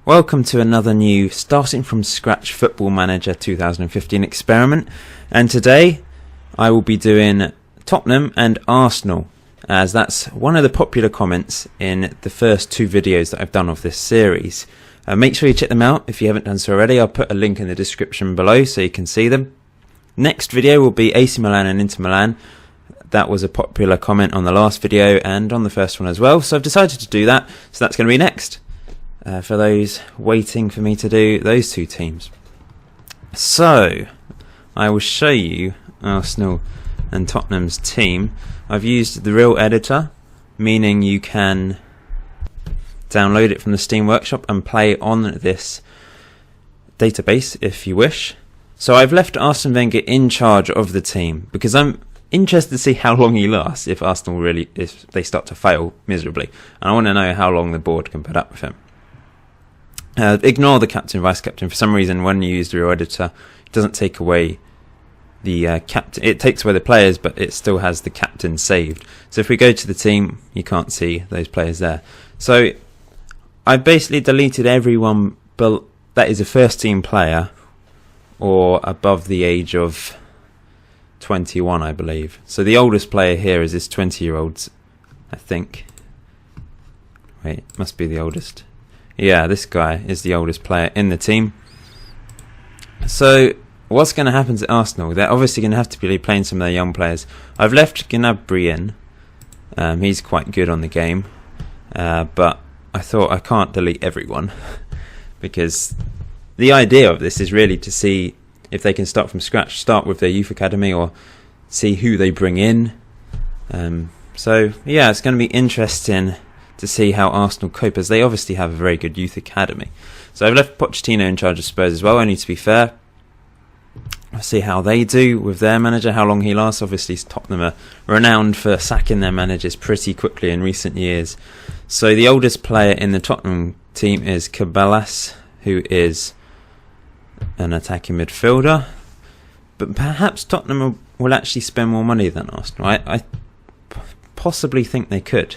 Welcome to another new Starting From Scratch Football Manager 2015 experiment, and today I will be doing Tottenham and Arsenal, as that's one of the popular comments in the first two videos that I've done of this series. Make sure you check them out if you haven't done so already. I'll put a link in the description below so you can see them. Next video will be AC Milan and Inter Milan. That was a popular comment on the last video and on the first one as well, so I've decided to do that, so that's going to be next. For those waiting for me to do those two teams. So, I will show you Arsenal and Tottenham's team. I've used the real editor, meaning you can download it from the Steam Workshop and play on this database if you wish. So I've left Arsene Wenger in charge of the team because I'm interested to see how long he lasts if they start to fail miserably, and I want to know how long the board can put up with him. Ignore the captain, vice captain. For some reason, when you use the real editor, it doesn't take away the captain. It takes away the players, but it still has the captain saved. So if we go to the team, you can't see those players there. So I basically deleted everyone that is a first team player or above the age of 21, I believe. So the oldest player here is this 20-year-old, I think. Wait, must be the oldest. Yeah, this guy is the oldest player in the team. So, what's going to happen to Arsenal? They're obviously going to have to be playing some of their young players. I've left Gnabry in. He's quite good on the game. But I thought I can't delete everyone. Because the idea of this is really to see if they can start from scratch. Start with their youth academy or see who they bring in. So, yeah, it's going to be interesting to see how Arsenal cope, as they obviously have a very good youth academy. So I've left Pochettino in charge of Spurs as well, only to be fair. I'll see how they do with their manager, how long he lasts. Obviously Tottenham are renowned for sacking their managers pretty quickly in recent years. So the oldest player in the Tottenham team is Caballas, who is an attacking midfielder. But perhaps Tottenham will actually spend more money than Arsenal. I possibly think they could.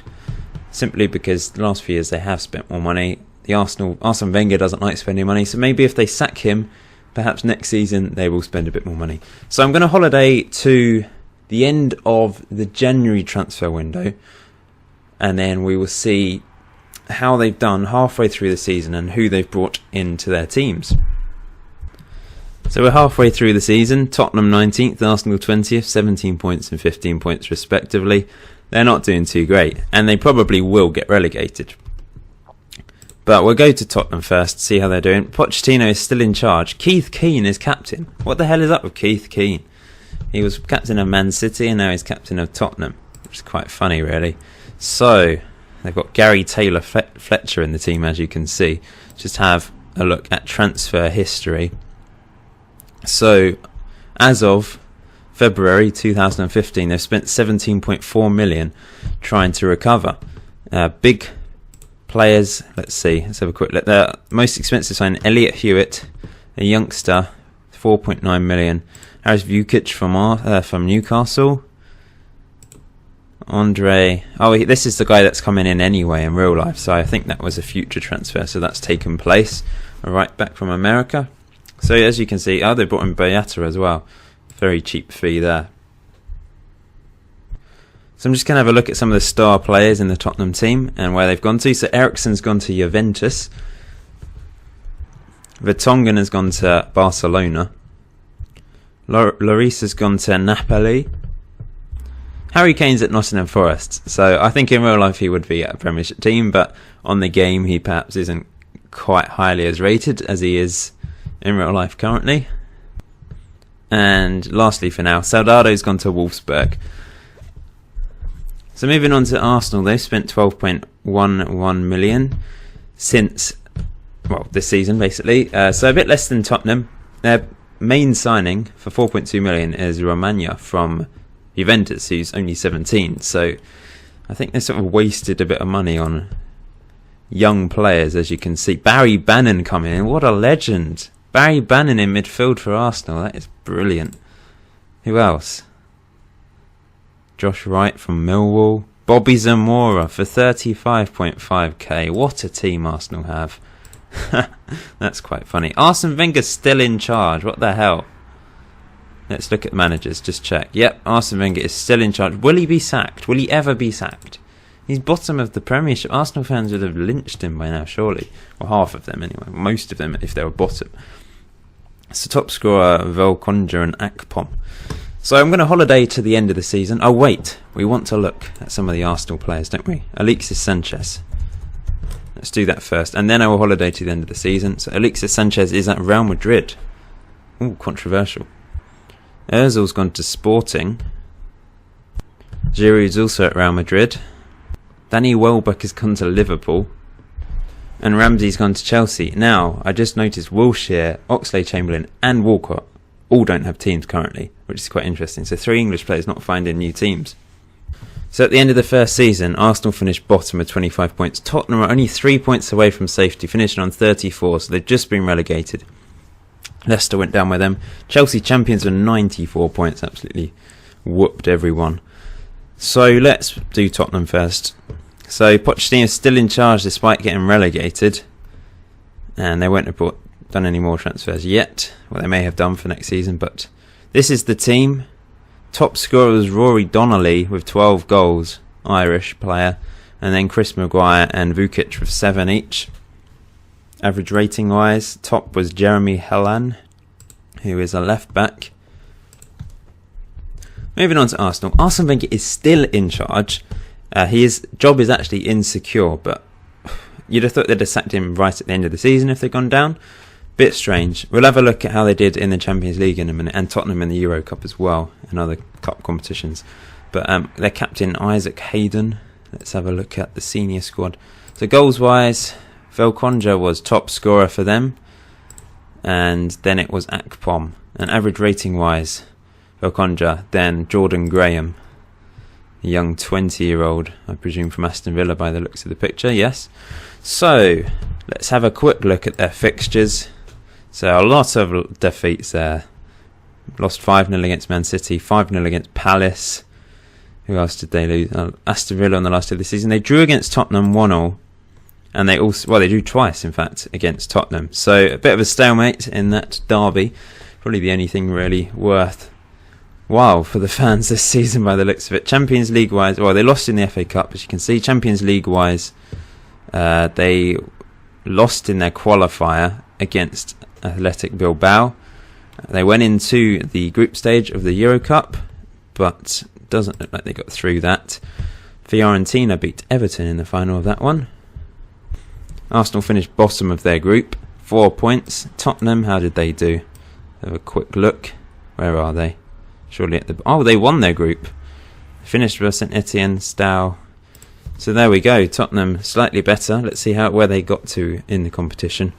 Simply because the last few years they have spent more money. Arsene Wenger doesn't like spending money, so maybe if they sack him, perhaps next season they will spend a bit more money. So I'm going to holiday to the end of the January transfer window, and then we will see how they've done halfway through the season and who they've brought into their teams. So we're halfway through the season. Tottenham 19th, Arsenal 20th, 17 points and 15 points respectively. They're not doing too great, and they probably will get relegated. But we'll go to Tottenham first, see how they're doing. Pochettino is still in charge. Keith Keane is captain. What the hell is up with Keith Keane? He was captain of Man City, and now he's captain of Tottenham, which is quite funny, really. So, they've got Gary Taylor-Fletcher in the team, as you can see. Just have a look at transfer history. So, as of February 2015, they've spent 17.4 million trying to recover. Big players, let's have a quick look. The most expensive sign, Elliot Hewitt, a youngster, 4.9 million. Harris Vukic from Newcastle. This is the guy that's coming in anyway in real life, so I think that was a future transfer, so that's taken place. Right back from America. So as you can see, they brought in Boyata as well. Very cheap fee there. So I'm just going to have a look at some of the star players in the Tottenham team and where they've gone to. So Eriksen's gone to Juventus. Vertonghen has gone to Barcelona. Lloris has gone to Napoli. Harry Kane's at Nottingham Forest. So I think in real life he would be at a Premiership team, but on the game he perhaps isn't quite highly as rated as he is in real life currently. And lastly for now, Soldado's gone to Wolfsburg. So moving on to Arsenal, they've spent 12.11 million since, this season basically. So a bit less than Tottenham. Their main signing for 4.2 million is Romagna from Juventus, who's only 17. So I think they sort of wasted a bit of money on young players, as you can see. Barry Bannon coming in, what a legend. Barry Bannon in midfield for Arsenal, that is brilliant. Who else? Josh Wright from Millwall. Bobby Zamora for 35.5k. What a team Arsenal have. That's quite funny. Arsene Wenger's still in charge. What the hell? Let's look at managers. Just check. Yep, Arsene Wenger is still in charge. Will he be sacked? Will he ever be sacked? He's bottom of the Premiership. Arsenal fans would have lynched him by now, surely. Or half of them, anyway. Most of them, if they were bottom. So top scorer, Velkonja and Akpom. So I'm going to holiday to the end of the season. Oh, wait. We want to look at some of the Arsenal players, don't we? Alexis Sanchez. Let's do that first. And then I will holiday to the end of the season. So Alexis Sanchez is at Real Madrid. Ooh, controversial. Ozil's gone to Sporting. Giroud's also at Real Madrid. Danny Welbeck has gone to Liverpool. And Ramsey's gone to Chelsea. Now, I just noticed Wilshere, Oxlade-Chamberlain and Walcott all don't have teams currently, which is quite interesting. So 3 English players not finding new teams. So at the end of the first season, Arsenal finished bottom with 25 points. Tottenham are only 3 points away from safety, finishing on 34, so they've just been relegated. Leicester went down with them. Chelsea champions with 94 points, absolutely whooped everyone. So let's do Tottenham first. So Pochettino is still in charge despite getting relegated, and they won't have done any more transfers yet. Well, they may have done for next season, but this is the team. Top scorer was Rory Donnelly with 12 goals, Irish player, and then Chris Maguire and Vukic with 7 each. Average rating wise, top was Jeremy Hellan, who is a left back. Moving on to Arsenal. Arsene Wenger is still in charge. His job is actually insecure, but you'd have thought they'd have sacked him right at the end of the season if they'd gone down. Bit strange. We'll have a look at how they did in the Champions League in a minute, and Tottenham in the Euro Cup as well, and other cup competitions. But their captain, Isaac Hayden. Let's have a look at the senior squad. So goals wise, Velkonja was top scorer for them, and then it was Akpom. And average rating wise, Velkonja, then Jordan Graham, a young 20-year-old, I presume from Aston Villa by the looks of the picture, yes. So let's have a quick look at their fixtures. So a lot of defeats there. Lost 5-0 against Man City, 5-0 against Palace. Who else did they lose? Aston Villa on the last day of the season. They drew against Tottenham 1-0. And they drew twice, in fact, against Tottenham. So a bit of a stalemate in that derby. Probably the only thing really worthwhile for the fans this season by the looks of it. Champions League-wise, well, they lost in the FA Cup, as you can see. Champions League-wise, they lost in their qualifier against Athletic Bilbao. They went into the group stage of the Euro Cup, but doesn't look like they got through that. Fiorentina beat Everton in the final of that one. Arsenal finished bottom of their group, 4 points. Tottenham, how did they do? Have a quick look. Where are they? Surely at the... Oh, they won their group. Finished with St Etienne, Stow. So there we go. Tottenham slightly better. Let's see where they got to in the competition.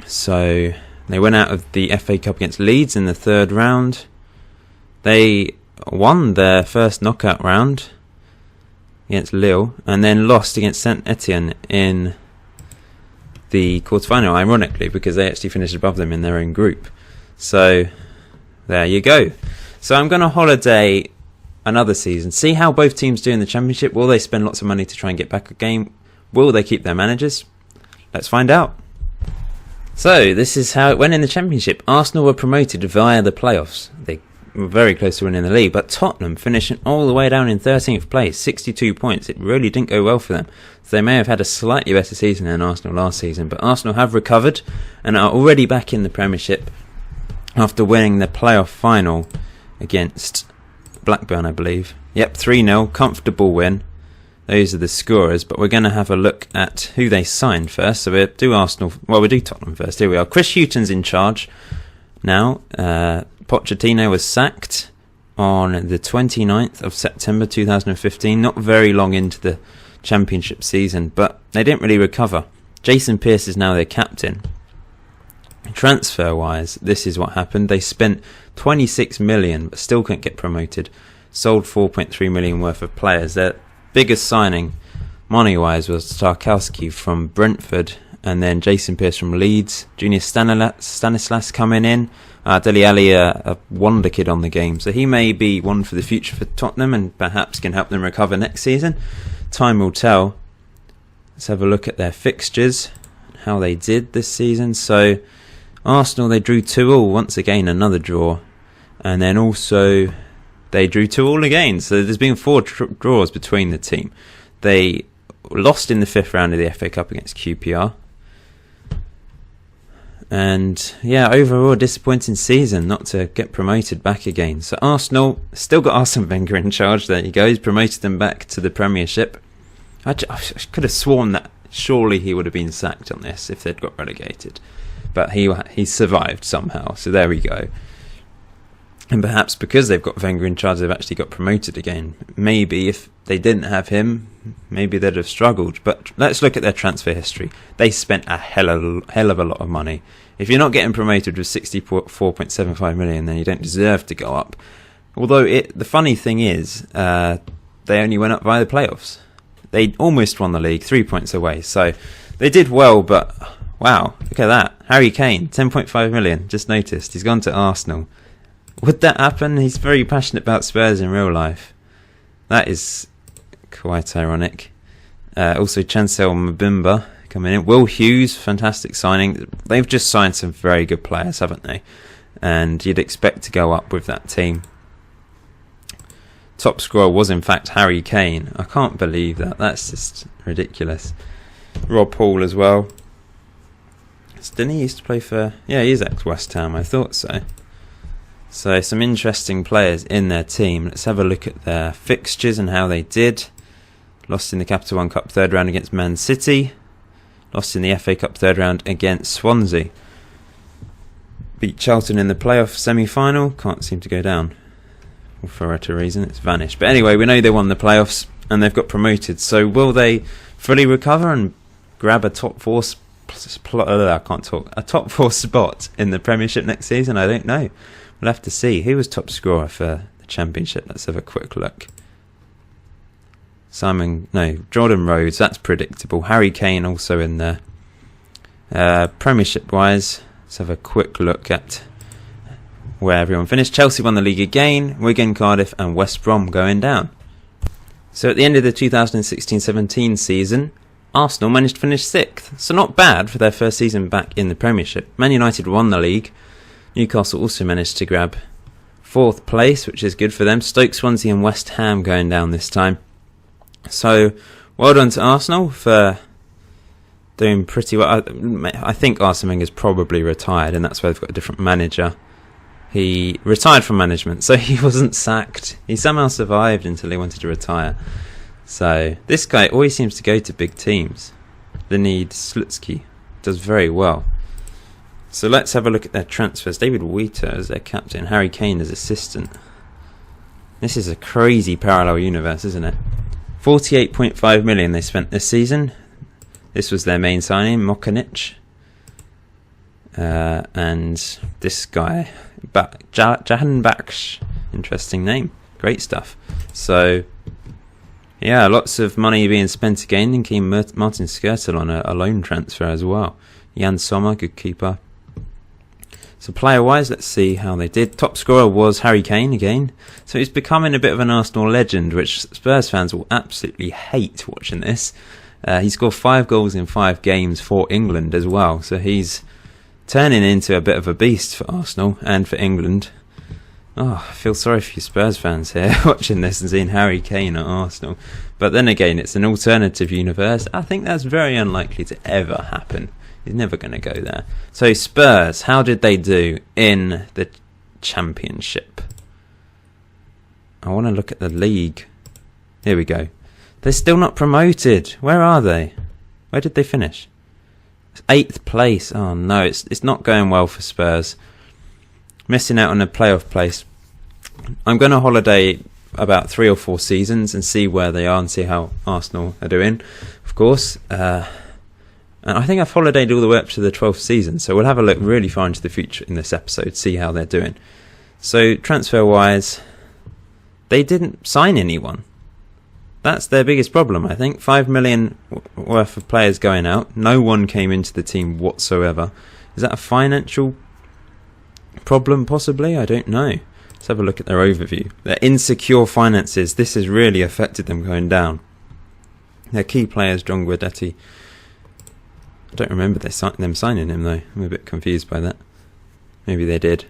So they went out of the FA Cup against Leeds in the 3rd round. They won their first knockout round against Lille, and then lost against St Etienne in the quarterfinal, ironically, because they actually finished above them in their own group. So there you go. So I'm going to holiday another season, see how both teams do in the Championship. Will they spend lots of money to try and get back a game? Will they keep their managers? Let's find out. So this is how it went in the Championship. Arsenal were promoted via the playoffs. They were very close to winning the league, but Tottenham finishing all the way down in 13th place, 62 points. It really didn't go well for them. So they may have had a slightly better season than Arsenal last season, but Arsenal have recovered and are already back in the Premiership after winning the playoff final against Blackburn, I believe. Yep, 3-0, comfortable win. Those are the scorers, but we're going to have a look at who they signed first. So we'll do Tottenham first. Here we are. Chris Hughton's in charge now. Pochettino was sacked on the 29th of September 2015, not very long into the Championship season, but they didn't really recover. Jason Pearce is now their captain. Transfer-wise, this is what happened. They spent 26 million, but still couldn't get promoted. Sold 4.3 million worth of players. Their biggest signing, money-wise, was Tarkowski from Brentford, and then Jason Pearce from Leeds. Junior Stanislas coming in. Dele Alli, a wonder kid on the game, so he may be one for the future for Tottenham and perhaps can help them recover next season. Time will tell. Let's have a look at their fixtures, how they did this season. So Arsenal, they drew 2-2, once again another draw, and then also they drew 2-2 again. So there's been 4 draws between the team. They lost in the 5th round of the FA Cup against QPR. And yeah, overall disappointing season not to get promoted back again. So Arsenal still got Arsene Wenger in charge. There you go. He's promoted them back to the Premiership. I could have sworn that surely he would have been sacked on this if they'd got relegated, but he survived somehow. So there we go. And perhaps because they've got Wenger in charge, they've actually got promoted again. Maybe if they didn't have him, maybe they'd have struggled. But let's look at their transfer history. They spent a hell of a lot of money. If you're not getting promoted with 64.75 million, then you don't deserve to go up. Although the funny thing is, they only went up via the playoffs. They almost won the league, 3 points away. So they did well, but wow, look at that. Harry Kane, 10.5 million. Just noticed, he's gone to Arsenal. Would that happen? He's very passionate about Spurs in real life. That is quite ironic. Also, Chancel Mbemba coming in. Will Hughes, fantastic signing. They've just signed some very good players, haven't they? And you'd expect to go up with that team. Top scorer was in fact Harry Kane. I can't believe that. That's just ridiculous. Rob Hall as well. Didn't he used to play for... Yeah, he is ex-West Ham. I thought so. So some interesting players in their team. Let's have a look at their fixtures and how they did. Lost in the Capital One Cup 3rd round against Man City. Lost in the FA Cup 3rd round against Swansea. Beat Charlton in the playoff semi-final. Can't seem to go down. Well, for whatever reason, it's vanished. But anyway, we know they won the playoffs and they've got promoted. So will they fully recover and grab a top 4 a top 4 spot in the Premiership next season? I don't know. We'll have to see. Who was top scorer for the Championship? Let's have a quick look. Jordan Rhodes. That's predictable. Harry Kane also in there. Premiership-wise, let's have a quick look at where everyone finished. Chelsea won the league again. Wigan, Cardiff and West Brom going down. So at the end of the 2016-17 season, Arsenal managed to finish 6th. So not bad for their first season back in the Premiership. Man United won the league. Newcastle also managed to grab 4th place, which is good for them. Stoke, Swansea and West Ham going down this time. So, well done to Arsenal for doing pretty well. I think Arsene Wenger's probably retired, and that's why they've got a different manager. He retired from management, so he wasn't sacked. He somehow survived until he wanted to retire. So, this guy always seems to go to big teams. Leonid Slutsky does very well. So let's have a look at their transfers. David Wheater as their captain, Harry Kane as assistant. This is a crazy parallel universe, isn't it? 48.5 million they spent this season. This was their main signing, Mokanic. And this guy, Jahan Baksh. Interesting name. Great stuff. So, yeah, lots of money being spent again. Thinking Martin Skrtel on a loan transfer as well. Jan Sommer, good keeper. So player-wise, let's see how they did. Top scorer was Harry Kane again. So he's becoming a bit of an Arsenal legend, which Spurs fans will absolutely hate watching this. He scored 5 goals in 5 games for England as well. So he's turning into a bit of a beast for Arsenal and for England. Oh, I feel sorry for you Spurs fans here watching this and seeing Harry Kane at Arsenal. But then again, it's an alternative universe. I think that's very unlikely to ever happen. He's never going to go there. So Spurs, how did they do in the Championship? I want to look at the league. Here we go. They're still not promoted. Where are they? Where did they finish? 8th place. Oh no, it's not going well for Spurs. Missing out on a playoff place. I'm going to holiday about 3 or 4 seasons and see where they are and see how Arsenal are doing, of course. And I think I've holidayed all the way up to the 12th season, so we'll have a look really far into the future in this episode, see how they're doing. So, transfer-wise, they didn't sign anyone. That's their biggest problem, I think. 5 million worth of players going out. No one came into the team whatsoever. Is that a financial problem, possibly? I don't know. Let's have a look at their overview. Their insecure finances. This has really affected them going down. Their key players, John Guidetti, don't remember them signing him though. I'm a bit confused by that. Maybe they did.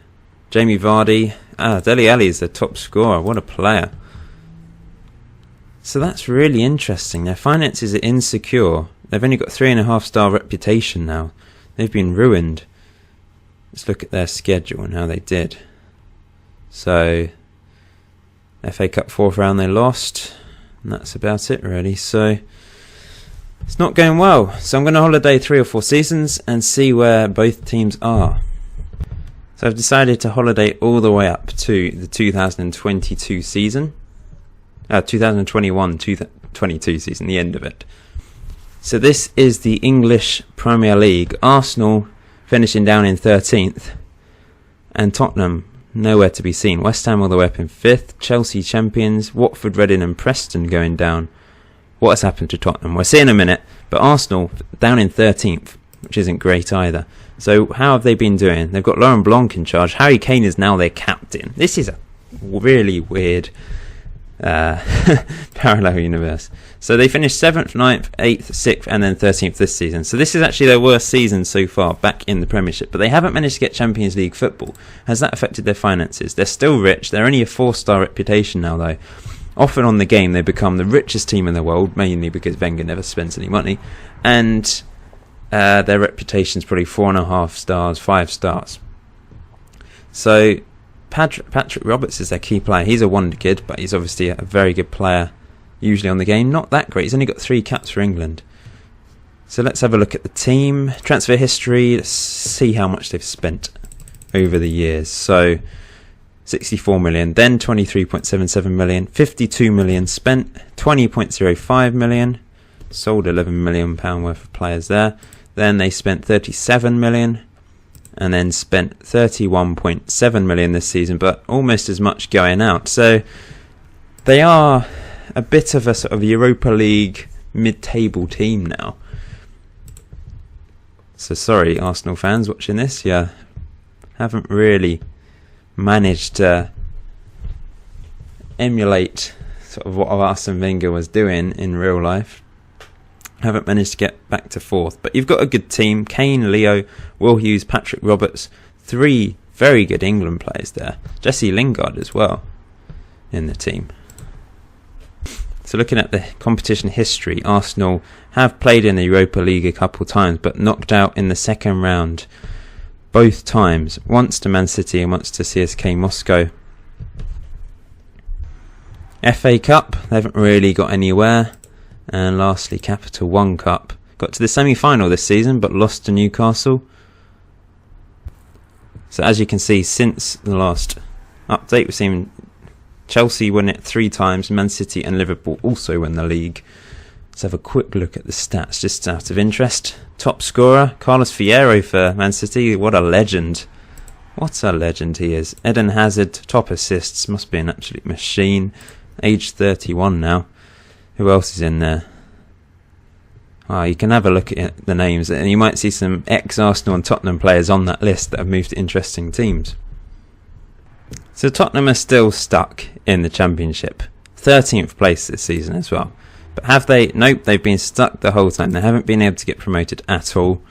Jamie Vardy. Dele Alli is their top scorer. What a player. So that's really interesting. Their finances are insecure. They've only got 3.5-star reputation now. They've been ruined. Let's look at their schedule and how they did. So, FA Cup 4th round they lost. And that's about it really. So, it's not going well. So I'm going to holiday 3 or 4 seasons and see where both teams are. So I've decided to holiday all the way up to the 2022 season. 2021-22 season, the end of it. So this is the English Premier League. Arsenal finishing down in 13th. And Tottenham nowhere to be seen. West Ham all the way up in 5th. Chelsea champions. Watford, Reading and Preston going down. What has happened to Tottenham? We'll see in a minute. But Arsenal down in 13th, which isn't great either. So how have they been doing? They've got Laurent Blanc in charge. Harry Kane is now their captain. This is a really weird parallel universe. So they finished 7th, 9th, 8th, 6th and then 13th this season. So this is actually their worst season so far back in the Premiership, but they haven't managed to get Champions League football. Has that affected their finances? They're still rich. They're only a 4-star reputation now though. Often on the game they become the richest team in the world, mainly because Wenger never spends any money, and their reputation's probably 4.5 stars, 5 stars. So Patrick Roberts is their key player. He's a wonder kid, but he's obviously a very good player, usually on the game. Not that great. He's only got 3 caps for England. So let's have a look at the team. Transfer history. Let's see how much they've spent over the years. So 64 million, then 23.77 million, 52 million spent, 20.05 million, sold 11 million pound worth of players there. Then they spent 37 million. And then spent 31.7 million this season, but almost as much going out. So they are a bit of a sort of Europa League mid-table team now. So sorry, Arsenal fans watching this, haven't really managed to emulate sort of what Arsene Wenger was doing in real life. Haven't managed to get back to 4th. But you've got a good team. Kane, Leo, Will Hughes, Patrick Roberts. 3 very good England players there. Jesse Lingard as well in the team. So looking at the competition history, Arsenal have played in the Europa League a couple of times, but knocked out in the second round both times. Once to Man City and once to CSK Moscow. FA Cup, they haven't really got anywhere. And lastly, Capital One Cup. Got to the semi-final this season, but lost to Newcastle. So as you can see, since the last update, we've seen Chelsea win it 3 times. Man City and Liverpool also win the league. Let's have a quick look at the stats, just out of interest. Top scorer, Carlos Fierro for Man City. What a legend. What a legend he is. Eden Hazard, top assists. Must be an absolute machine. Age 31 now. Who else is in there? You can have a look at the names and you might see some ex-Arsenal and Tottenham players on that list that have moved to interesting teams. So Tottenham are still stuck in the Championship. 13th place this season as well. But have they? Nope, they've been stuck the whole time. They haven't been able to get promoted at all.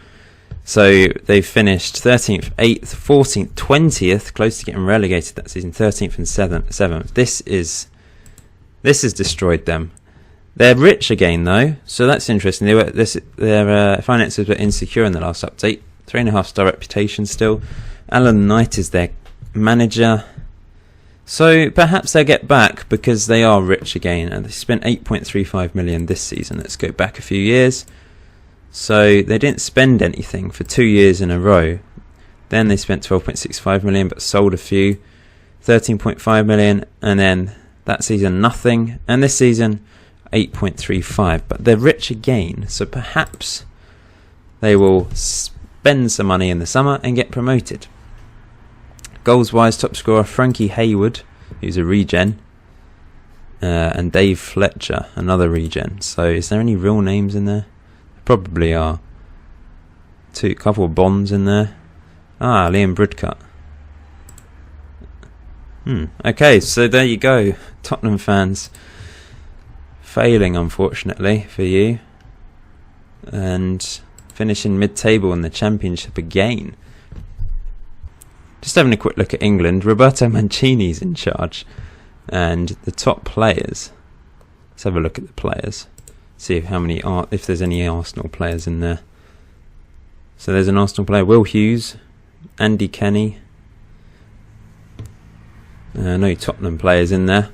So they've finished 13th, 8th, 14th, 20th, close to getting relegated that season, 13th and 7th. This has destroyed them. They're rich again though, so that's interesting. Their finances were insecure in the last update. 3.5-star reputation still. Alan Knight is their manager. So perhaps they'll get back because they are rich again, and they spent 8.35 million this season. Let's go back a few years. So they didn't spend anything for 2 years in a row. Then they spent 12.65 million but sold a few. 13.5 million, and then that season nothing. And this season 8.35, but they're rich again, so perhaps they will spend some money in the summer and get promoted. Goals wise, top scorer Frankie Hayward, who's a regen, and Dave Fletcher, another regen. So is there any real names in there? Probably are. Couple of Bonds in there. Liam Bridcut. Okay, so there you go, Tottenham fans. Failing, unfortunately, for you. And finishing mid-table in the Championship again. Just having a quick look at England. Roberto Mancini's in charge. And the top players. Let's have a look at the players. See if there's any Arsenal players in there. So there's an Arsenal player, Will Hughes, Andy Kenny. No Tottenham players in there.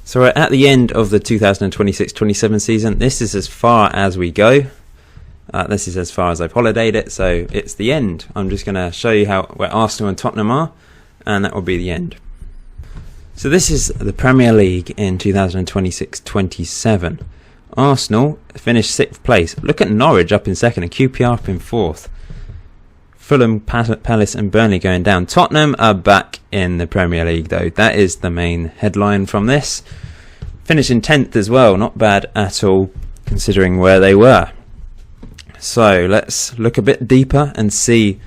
So we're at the end of the 2026-27 season. This is as far as we go. This is as far as I've holidayed it, so it's the end. I'm just going to show you where Arsenal and Tottenham are, and that will be the end. So this is the Premier League in 2026-27. Arsenal finished 6th place. Look at Norwich up in 2nd and QPR up in 4th. Fulham, Palace and Burnley going down. Tottenham are back in the Premier League though. That is the main headline from this. Finishing 10th as well. Not bad at all considering where they were. So let's look a bit deeper and see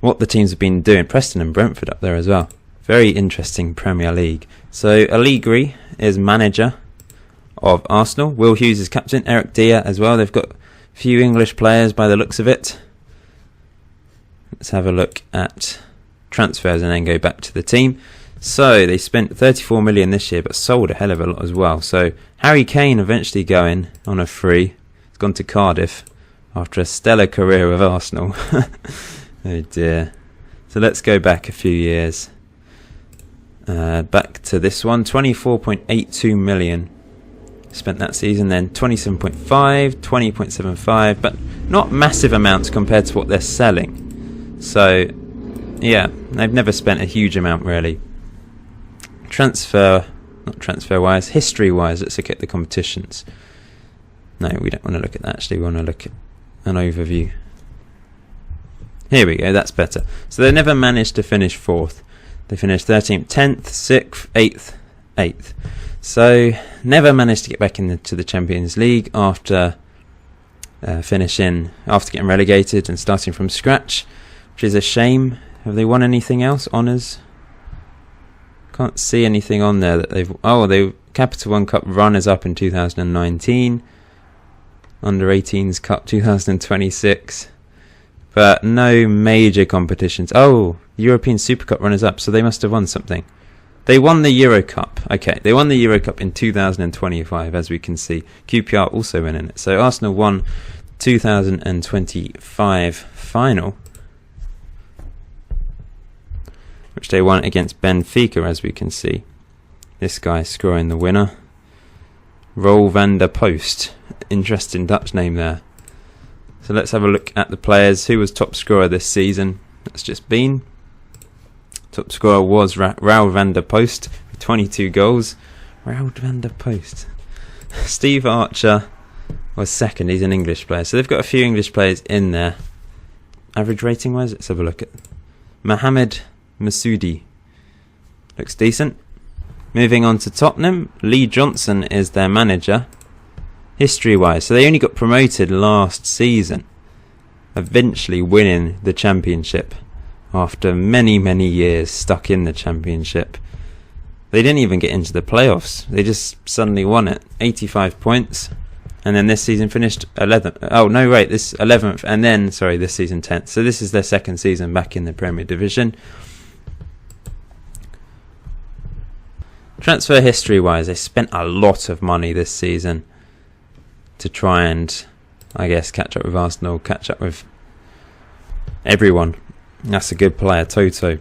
what the teams have been doing. Preston and Brentford up there as well. Very interesting Premier League. So Allegri is manager of Arsenal. Will Hughes is captain. Eric Dier as well. They've got a few English players by the looks of it. Let's have a look at transfers and then go back to the team. So they spent 34 million this year but sold a hell of a lot as well. So Harry Kane eventually going on a free. He's gone to Cardiff after a stellar career with Arsenal. Oh dear. So let's go back a few years. Back to this one. 24.82 million spent that season. Then 27.5, 20.75, but not massive amounts compared to what they're selling. So, yeah, they've never spent a huge amount really. History-wise, let's look at the competitions. No, we don't want to look at that actually, we want to look at an overview. Here we go, that's better. So they never managed to finish 4th. They finished 13th, 10th, 6th, 8th, 8th. So, never managed to get back into the Champions League after getting relegated and starting from scratch. Which is a shame. Have they won anything else? Honours? Can't see anything on there that they've... Oh, they Capital One Cup runners-up in 2019. Under-18s Cup 2026. But no major competitions. Oh, European Super Cup runners-up, so they must have won something. They won the Euro Cup. Okay, they won the Euro Cup in 2025, as we can see. QPR also winning it. So Arsenal won 2025 final, which they won against Benfica, as we can see. This guy scoring the winner. Roel van der Post. Interesting Dutch name there. So let's have a look at the players. Who was top scorer this season? That's just been. Top scorer was Roel van der Post with 22 goals. Roel van der Post. Steve Archer was 2nd. He's an English player. So they've got a few English players in there. Average rating wise, let's have a look at Mohamed Masoudi. Looks decent. Moving on to Tottenham. Lee Johnson is their manager. History wise, so they only got promoted last season, eventually winning the Championship after many years stuck in the Championship. They didn't even get into the playoffs. They just suddenly won it. 85 points. And then this season finished 11th. Oh, no, wait, this 11th. And then, this season 10th. So this is their 2nd season back in the Premier Division. Transfer history-wise, they spent a lot of money this season to try and, I guess, catch up with Arsenal, catch up with everyone. That's a good player, Toto.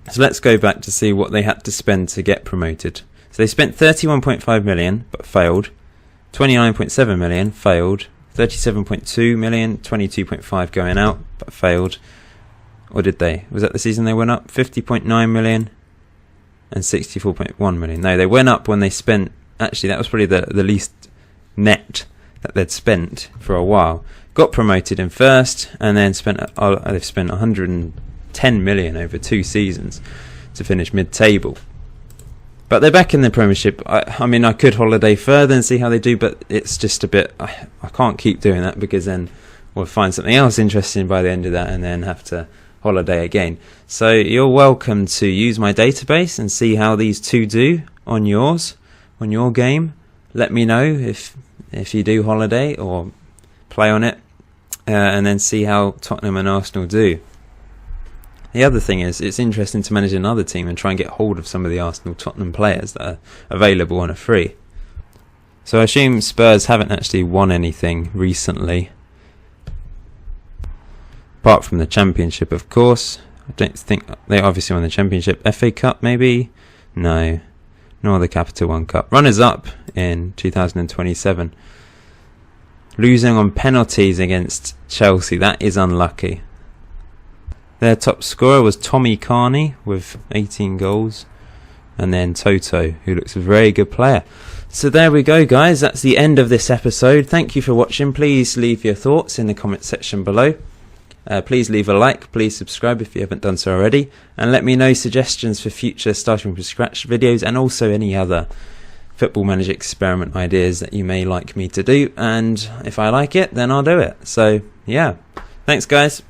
So let's go back to see what they had to spend to get promoted. So they spent 31.5 million, but failed. 29.7 million, failed. 37.2 million, 22.5 going out, but failed. Or did they? Was that the season they went up? 50.9 million and 64.1 million. No, they went up when they spent... Actually, that was probably the least net that they'd spent for a while. Got promoted in first, and then they've spent 110 million over 2 seasons to finish mid-table. But they're back in the Premiership. I mean, I could holiday further and see how they do, but it's just a bit... I can't keep doing that because then we'll find something else interesting by the end of that and then have to holiday again. So you're welcome to use my database and see how these two do on your game. Let me know if you do holiday, or play on it, and then see how Tottenham and Arsenal do. The other thing is, it's interesting to manage another team and try and get hold of some of the Arsenal-Tottenham players that are available on a free. So I assume Spurs haven't actually won anything recently, apart from the Championship, of course. I don't think they obviously won the Championship. FA Cup, maybe? No. Nor the Capital One Cup. Runners-up in 2027. Losing on penalties against Chelsea. That is unlucky. Their top scorer was Tommy Carney with 18 goals. And then Toto, who looks a very good player. So there we go, guys. That's the end of this episode. Thank you for watching. Please leave your thoughts in the comment section below. Please leave a like. Please subscribe if you haven't done so already. And let me know suggestions for future starting from scratch videos, and also any other Football Manager experiment ideas that you may like me to do. And if I like it, then I'll do it. So, yeah. Thanks, guys.